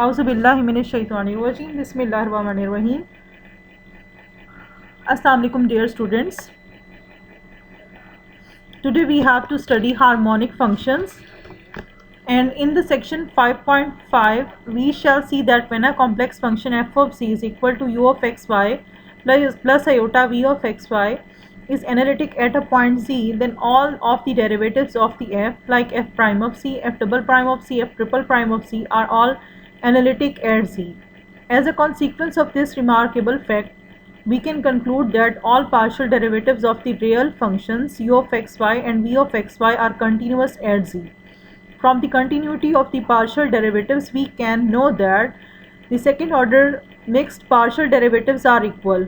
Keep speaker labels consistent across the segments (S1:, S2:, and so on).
S1: Auzubillahiminash-shaytanir-rajim. Bismillahir-rahmanir-rahim. Assalamu alaikum dear students. Today we have to study harmonic functions, and in the section 5.5 we shall see that when a complex function f of z is equal to u of xy plus iota v of xy is analytic at a point z, then all of the derivatives of the f, like f prime of c, f double prime of c, f triple prime of c, are all analytic at z. As a consequence of this remarkable fact, we can conclude that all partial derivatives of the real functions u of xy and v of xy are continuous at z. From the continuity of the partial derivatives, we can know that the second order mixed partial derivatives are equal.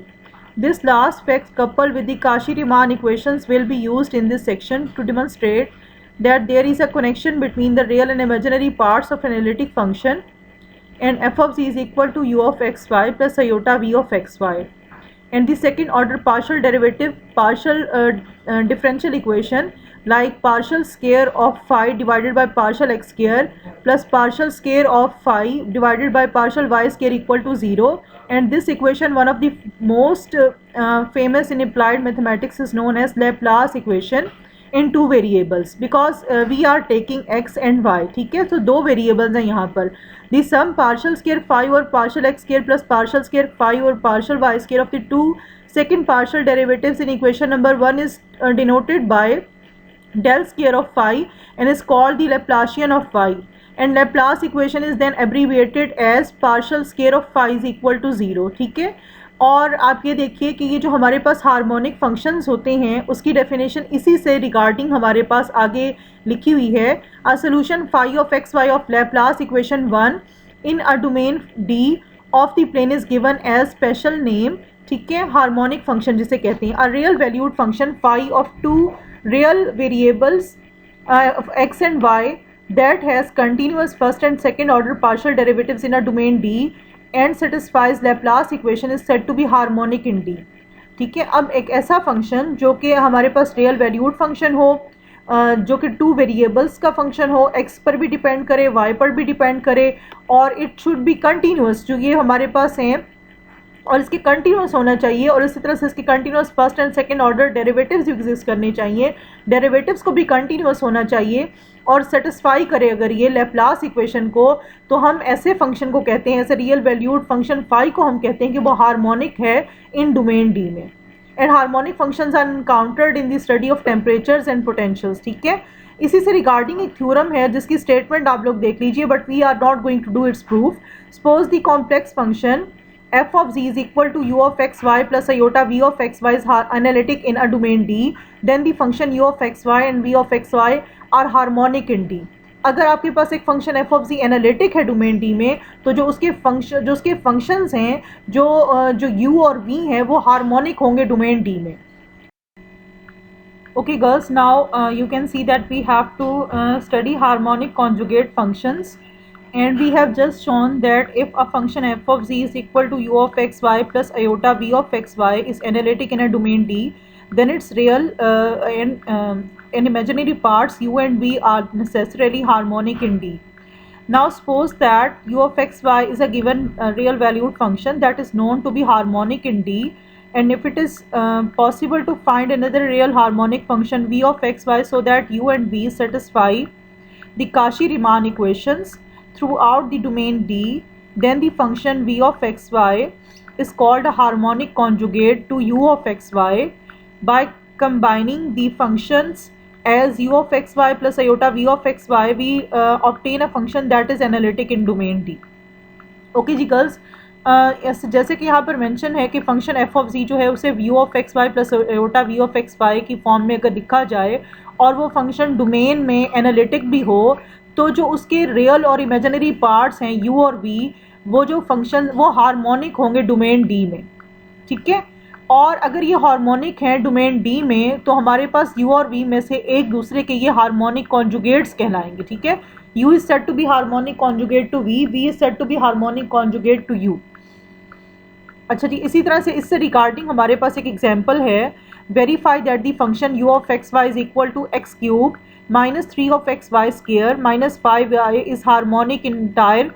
S1: This last fact, coupled with the Cauchy-Riemann equations, will be used in this section to demonstrate that there is a connection between the real and imaginary parts of an analytic function, and f of z is equal to u of xy plus iota v of xy. And the second order partial derivative partial differential equation, like partial square of phi divided by partial x square plus partial square of phi divided by partial y square equal to 0. And this equation, one of the most famous in applied mathematics, is known as Laplace equation in two variables, because we are taking x and y. ठीक है, तो दो variables हैं यहाँ पर. The sum partial square phi or partial x square plus partial square phi or partial y square of the two second partial derivatives in equation number 1 is denoted by del square of phi and is called the Laplacian of phi, and Laplace equation is then abbreviated as partial square of phi is equal to 0. ठीक है, और आप ये देखिए कि ये जो हमारे पास हार्मोनिक फंक्शंस होते हैं उसकी डेफिनेशन इसी से रिगार्डिंग हमारे पास आगे लिखी हुई है. A solution phi of x y of Laplace equation 1 in a domain D of the plane is given as special name. ठीक है, हार्मोनिक फंक्शन जिसे कहते हैं. A real valued function phi of two real variables x and y that has continuous first and second order partial derivatives in a domain D and satisfies Laplace equation is said to be harmonic in D. ठीक है, अब एक ऐसा function जो कि हमारे पास real valued function हो, जो कि टू वेरिएबल्स का फंक्शन हो, x पर भी डिपेंड करे, y पर भी डिपेंड करे, और इट शुड बी कंटिन्यूस, जो ये हमारे पास हैं, और इसके कंटिन्यूस होना चाहिए, और इसी तरह से इसके continuous first and second order derivatives भी एग्जिस्ट करने चाहिए, डेरिवेटिव्स को भी कंटिन्यूस होना चाहिए और सेटिस्फाई करे अगर ये लैप्लास इक्वेशन को, तो हम ऐसे फंक्शन को कहते हैं, ऐसे रियल वैल्यूड फंक्शन फाई को हम कहते हैं कि वो हार्मोनिक है इन डोमेन डी में. And harmonic functions are encountered in the study of temperatures and potentials. ठीक है, इसी से रिगार्डिंग एक थ्योरम है जिसकी स्टेटमेंट आप लोग देख लीजिए, but we are not going to do its proof. Suppose the complex function f of z is equal to u of xy plus iota v of xy is analytic in a domain D, then the function u of xy and v of xy are harmonic in D. अगर आपके पास एक function f of z analytic है domain D में, तो जो उसके functions हैं, जो u और v हैं, वो हार्मोनिक होंगे डोमेन D में. Okay girls, now you can see that we have to study harmonic conjugate functions. And we have just shown that if a function f of z is equal to u of xy plus iota v of xy is analytic in a domain D, then its real and imaginary parts u and v are necessarily harmonic in D. Now suppose that u of xy is a given real valued function that is known to be harmonic in D, and if it is possible to find another real harmonic function v of xy so that u and v satisfy the Cauchy-Riemann equations throughout the domain D, then the function v of xy is called a harmonic conjugate to u of xy. By combining the functions as u of xy plus iota v of xy, we obtain a function that is analytic in domain D. Okay जी girls, जैसे कि यहाँ पर mention है कि function f of z जो है उसे u of xy plus iota v of xy की फॉर्म में अगर लिखा जाए और वो फंक्शन डोमेन में एनालिटिक भी हो, तो जो उसके रियल और इमेजिनरी पार्ट्स हैं u और v, वो जो फंक्शन वो हार्मोनिक होंगे डोमेन D में. ठीक है, और अगर ये हार्मोनिक हैं डोमेन D में, तो हमारे पास u और v में से एक दूसरे के ये हार्मोनिक कॉन्जुगेट्स कहलाएंगे. ठीक है, u is said to be harmonic conjugate to v, v is said to be harmonic conjugate to u. अच्छा जी, इसी तरह से इससे रिगार्डिंग हमारे पास एक एग्जांपल है. Verify that the function u of xy is equal to x cube minus 3 of xy square minus 5y is harmonic in entire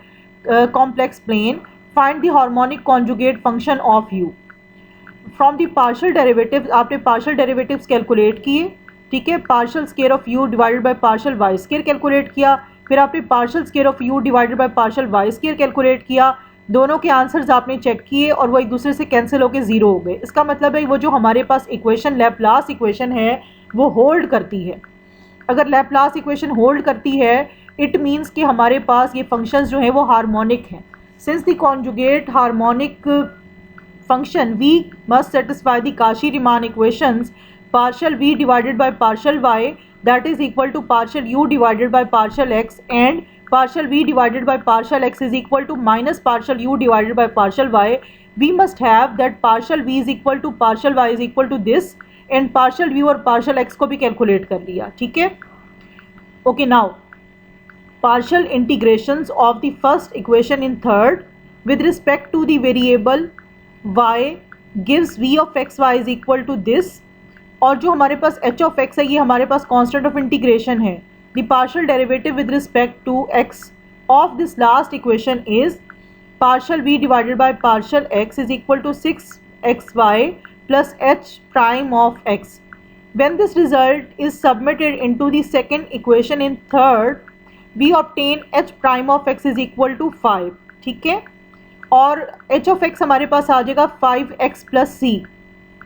S1: complex plane, find the harmonic conjugate function of u. From the partial derivatives आपने partial derivatives calculate किए, ठीक है, partial square of u divided by partial y square calculate किया, फिर आपने partial square of u divided by partial y square calculate किया, दोनों के आंसर्स आपने चेक किए और वो एक दूसरे से कैंसिल होकर जीरो हो गए। इसका मतलब है वो जो हमारे पास इक्वेशन लैपलास इक्वेशन है वो होल्ड करती है। अगर लैपलास इक्वेशन होल्ड करती है इट मीन्स कि हमारे पास ये फंक्शंस जो हैं वो हार्मोनिक हैं। Since the conjugate harmonic function v must satisfy the Cauchy-Riemann equations partial v divided by partial y that is equal to partial u divided by partial x and partial v divided by partial x is equal to minus partial u divided by partial y. We must have that partial v is equal to partial y is equal to this and partial v और partial x को भी calculate कर लिया, ठीक है। Okay, now partial integrations of the first equation in third with respect to the variable y gives v of x y is equal to this, और जो हमारे पास h of x है ये हमारे पास कांस्टेंट ऑफ इंटीग्रेशन है। the partial derivative with respect to x of this last equation is partial v divided by partial x is equal to 6xy plus h prime of x. When this result is submitted into the second equation in third, we obtain h prime of x is equal to 5, ठीक है, और h of x हमारे पास आ जाएगा 5x plus c,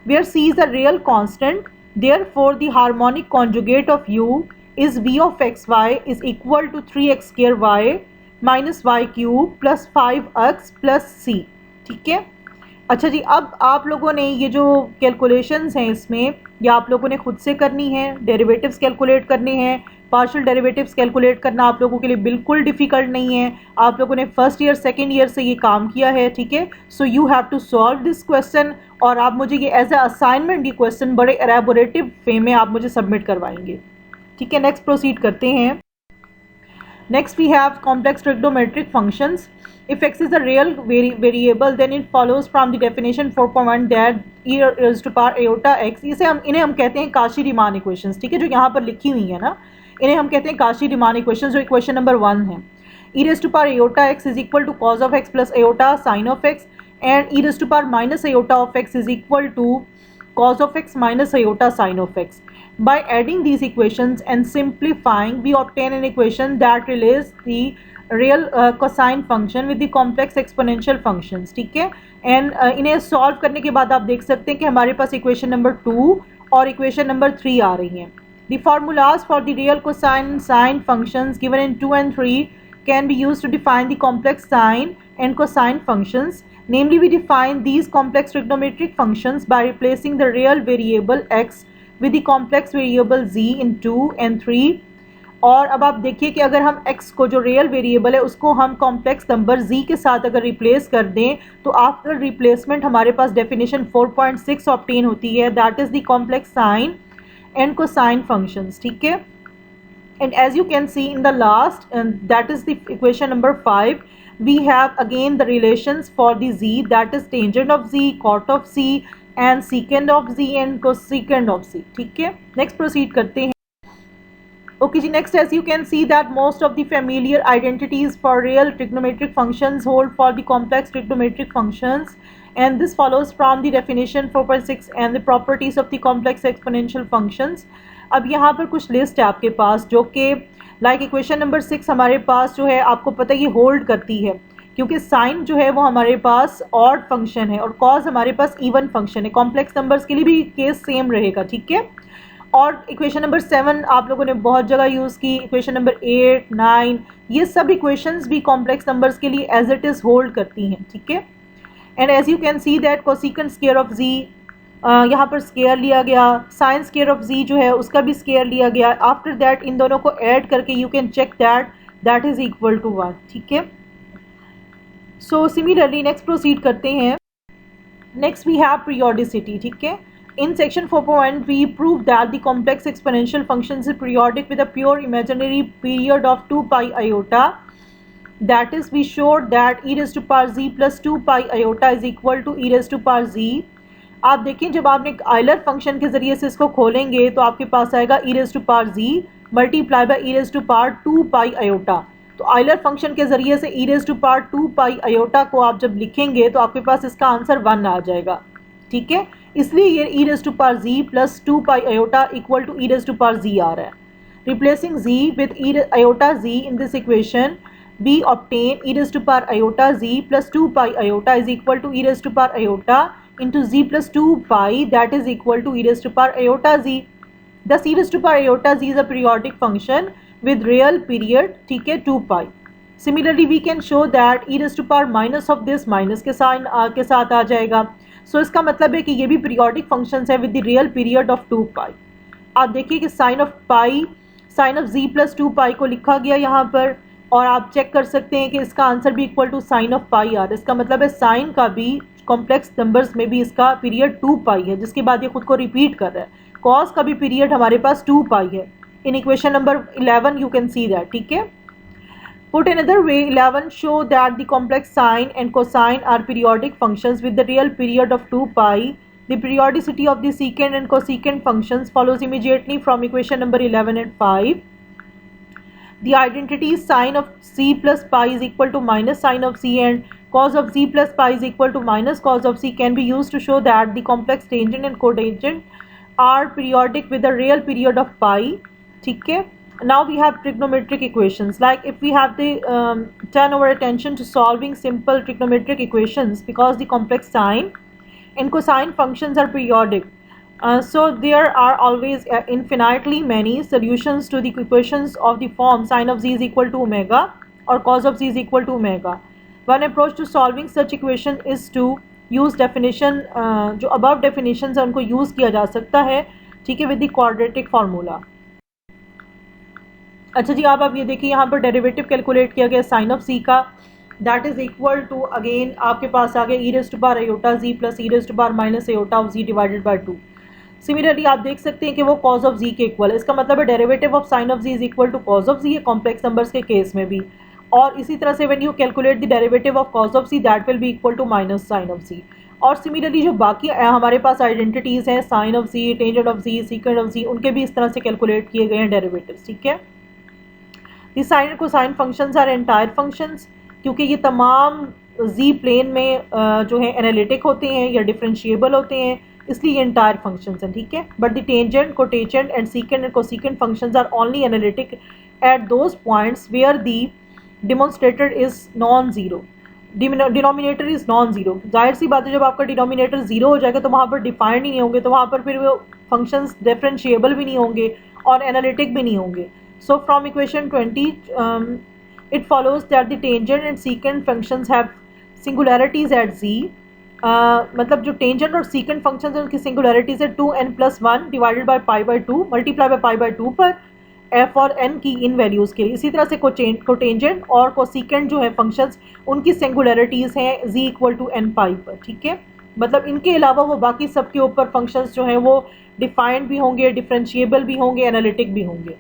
S1: where c is a real constant. Therefore, the harmonic conjugate of u is v of x y is equal to 3x square y minus y cube plus 5x plus c, ठीक है। अच्छा जी, अब आप लोगों ने ये जो calculations हैं इसमें ये आप लोगों ने खुद से करनी है, डेरिवेटिव्स कैलकुलेट करने हैं। पार्शियल डेरिवेटिव्स कैलकुलेट करना आप लोगों के लिए बिल्कुल डिफ़िकल्ट नहीं है, आप लोगों ने फर्स्ट ईयर सेकेंड ईयर से ये काम किया है, ठीक है। So you have to solve this question और आप मुझे ये एज ए असाइनमेंट ये क्वेश्चन बड़े एलैबोरेटिव वे में आप मुझे सबमिट करवाएंगे, ठीक है। नेक्स्ट प्रोसीड करते हैं। Next we have complex trigonometric functions. If x is a real variable then it follows from the definition 4.1 that e raised to power iota x, इन्हें हम कहते हैं Cauchy-Riemann equations, ठीक है, जो यहाँ पर लिखी हुई है ना, इन्हें हम कहते हैं Cauchy-Riemann equations, जो इक्वेशन नंबर 1 है। e raised to power iota x is equal to cos of x plus iota sin of x and e raised to power minus iota of x is equal to cos of x minus iota sin of x. By adding these equations and simplifying, we obtain an equation that relates the real cosine function with the complex exponential functions, ठीक है। And इन्हें solve करने के बाद आप देख सकते हैं कि हमारे पास इक्वेशन नंबर 2 और इक्वेशन नंबर 3 आ रही हैं। The formulas for the real cosine and sine functions given in 2 and 3 can be used to define the complex sine and cosine functions. Namely, we define these complex trigonometric functions by replacing the real variable x with the complex variable z in 2 and 3. और अब आप देखिए कि अगर हम x को जो real variable है उसको हम कॉम्प्लेक्स नंबर z के साथ अगर रिप्लेस कर दें तो आफ्टर रिप्लेसमेंट हमारे पास डेफिनेशन 4.6 ऑब्टेन होती है, that is the complex sine and cosine functions, ठीक है। And as you can see in the last that is the equation number 5, we have again the relations for the z, that is tangent of z, cot of c and secant of z and cosecant of z, ठीक है। Next proceed करते हैं। Okay जी, next as you can see that most of the familiar identities for real trigonometric functions hold for the complex trigonometric functions and this follows from the definition 4.6 and the properties of the complex exponential functions. अब यहाँ पर कुछ list है आपके पास जो कि like equation number 6 हमारे पास जो है आपको पता है ये होल्ड करती है क्योंकि साइन जो है वो हमारे पास ऑड फंक्शन है और कॉज हमारे पास इवन फंक्शन है। कॉम्प्लेक्स नंबर्स के लिए भी केस सेम रहेगा, ठीक है। और इक्वेशन नंबर 7 आप लोगों ने बहुत जगह यूज़ की, इक्वेशन नंबर 8, 9 ये सब इक्वेशंस भी कॉम्प्लेक्स नंबर्स के लिए एज इट इज़ होल्ड करती हैं, ठीक है। And as you can see that cosecant square of G यहाँ पर स्केयर लिया गया, साइन स्क्वायर ऑफ जी जो है उसका भी स्केयर लिया गया। आफ्टर दैट इन दोनों को ऐड करके you can check that is equal to 1, ठीक है। सो सिमिलरली नेक्स्ट प्रोसीड करते हैं। नेक्स्ट वी हैव पीरियोडिसिटी, ठीक है। In section 4.1 we proved that the complex exponential functions is periodic with a pure imaginary period of 2 pi iota. That is, we showed that e raised to power z plus 2 pi iota is equal to e raised to power z. आप देखें जब आपने Euler function के ज़रिए से इसको खोलेंगे तो आपके पास आएगा e raised to power z multiply by e raised to power 2 pi iota. तो आइलर फंक्शन के ज़रिए से e raise to power 2 pi iota को आप जब लिखेंगे तो आपके पास इसका आंसर 1 आ जाएगा, ठीक है। इसलिए ये e raise to power z plus 2 pi iota equal to e raise to power z आ रहा है। Replacing z with iota z in this equation we obtain e raised to power iota z plus 2 pi iota is equal to e raised to power iota into z plus 2 pi that is equal to e raised to power iota z. Thus e raised to power iota z is a periodic function with real period, ठीक है, 2 pi. Similarly we can show that e raised to power minus of this minus के sign के साथ आ जाएगा. So इसका मतलब है कि ये भी periodic functions है with the real period of 2 pi. आप देखिए कि sine of pi sine of z plus 2 pi को लिखा गया यहाँ पर, और आप चेक कर सकते हैं कि इसका आंसर भी इक्वल टू साइन ऑफ पाई आ रहा है। इसका मतलब है साइन का भी कॉम्प्लेक्स नंबर्स में भी इसका पीरियड 2 पाई है, जिसके बाद ये खुद को रिपीट कर रहा है। कॉस का भी पीरियड हमारे पास 2 पाई है। In equation number 11 you can see that, ठीक है। Put another way 11 show that the complex sine and cosine are periodic functions with the real period of 2 pi. The periodicity of the secant and cosecant functions follows immediately from equation number 11 and 5. The identities sine of c plus pi is equal to minus sine of c and cos of c plus pi is equal to minus cos of c can be used to show that the complex tangent and cotangent are periodic with a real period of pi. ठीक है. Now we have trigonometric equations. Like if we have the turn our attention to solving simple trigonometric equations, because the complex sine and cosine functions are periodic. So there are always infinitely many solutions to the equations of the form sine of z is equal to omega or cos of z is equal to omega. One approach to solving such equation is to use definition, जो above definitions है उनको use किया जा सकता है, ठीक है, with the quadratic formula. अच्छा जी, आप ये देखिए यहाँ पर डेरिवेटिव कैलकुलेट किया गया साइन ऑफ c का, that is equal to again आपके पास आ गया e raise to power iota z plus e raise to power minus iota of z divided by 2. Similarly आप देख सकते हैं कि वो कॉज ऑफ z के इक्वल है। इसका मतलब है derivative of sine of z is equal to cos of z, complex numbers के केस में भी। और इसी तरह से when you calculate the derivative of cos of z that will be equal to minus sine of z। और similarly जो बाकी हमारे पास आइडेंटिटीज़ हैं sine of z, tangent of z, secant of z, उनके भी इस तरह से कैलकुलेट किए गए हैं डेरिवेटिव्स, ठीक है। The sine and cosine functions are entire functions, क्योंकि ये तमाम z प्लेन में जो है एनालिटिक होते हैं या डिफरेंशिएबल होते हैं, इसलिए ये एंटायर फंक्शंस हैं, ठीक है। But the tangent, cotangent and secant and cosecant functions are only analytic at those points where the demonstrator is non zero, denominator is non zero. जाहिर सी बात है, जब आपका डिनोमिनेटर जीरो हो जाएगा तो वहाँ पर डिफाइंड ही नहीं होंगे, तो वहाँ पर फिर वो फंक्शंस डिफरेंशिएबल भी नहीं होंगे और एनालिटिक भी नहीं होंगे। So from equation 20 it follows that the tangent and secant functions have singularities at z. मतलब जो टेंजेंट और सीकेंट फंक्शंस हैं उनकी सिंगुलरिटीज है 2n+1 divided by pi by 2 multiply by pi by 2 पर f और n की इन वैल्यूज़ के लिए। इसी तरह से कोटेंजेंट और कोसेकेंट जो है फंक्शंस उनकी सिंगुलरिटीज़ हैं z इक्वल टू n पाई पर, ठीक है। मतलब इनके अलावा वो बाकी सब के ऊपर फंक्शंस जो हैं वो डिफाइंड भी होंगे, डिफरेंशिएबल भी होंगे, एनालिटिक भी होंगे।